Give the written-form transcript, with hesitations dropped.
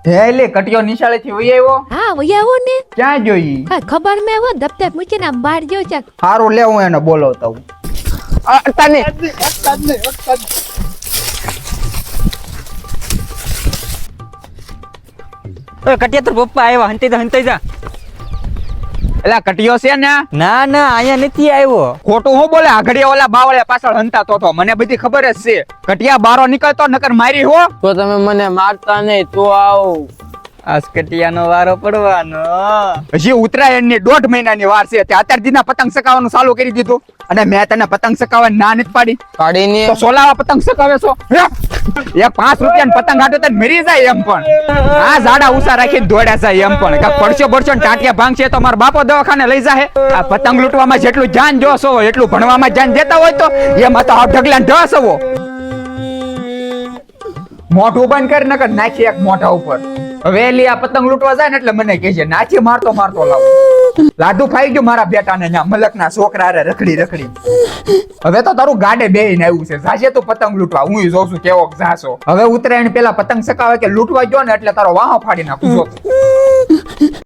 હે લે કટિયો નિશાળે થી વઈ આવ્યો? હા વયાવો ને ક્યાં જોઈ? હા ખબર મેં હો દફતર મૂકીને આમ બહાર ગયો છે. હારું લે હું એને બોલાવતા હું. તને ઓય કટિયા તો પપ્પા આવ્યા હંતાઈ જા એલા કટિયો છે ને? ના ના અહીંયા નથી આવ્યો. ખોટું હું બોલે? આગળિયા ઓલા બાવળિયા પાછળ હંતાતો હતો, મને બધી ખબર જ છે. કટિયા બારો નીકળતો નકર મારી હો. તો તમે મને મારતા નહીં તો આવો. આજ કટિયાનો વારો પડવાનો. હજી ઉત્તરાયણની 1.5 મહિનાની વાર છે, તે અત્યાર દીના પતંગ ચકાવવાનું ચાલુ કરી દીધું. અને મેં તને પતંગ ચકાવવાની ના નથી પાડી. પાડીને તો સોલાવા પતંગ ચકાવે છો? એ 5 રૂપિયાની પતંગ હાટો તને મરી જાય એમ પણ. આ ઝાડા ઉસા રાખીને દોડ્યા જાય એમ પણ. કાક પડશો બળશો ને ટાટિયા ભાંગશે તો મારા બાપો દવાખાને લઈ જાહે. આ પતંગ લૂંટવામાં જેટલું જાન જોશો એટલું ભણવામાં જાન દેતા હોય તો એમાં તો આ ઢગલા ઢસ હવો. મોઢું બંધ કરી નકર નાખી એક મોઢા ઉપર. હવે એલી આ પતંગ લૂંટવા જાય ને એટલે મને કહે છે નાચી મારતો લાવો. લાડુ ખાઈ ગયું મારા બેટાને ન્યા મલકના છોકરા હારે રખડી. હવે તો તારું ગાડે બેહીને આવ્યું છે. જાજે તું પતંગ લૂંટવા, હું જોઉં છું કેવો જાશો. હવે ઉત્તરાયણ પેલા પતંગ ચકાવે કે લૂંટવા ગયો ને એટલે તારો વાહો ફાડી નાખું.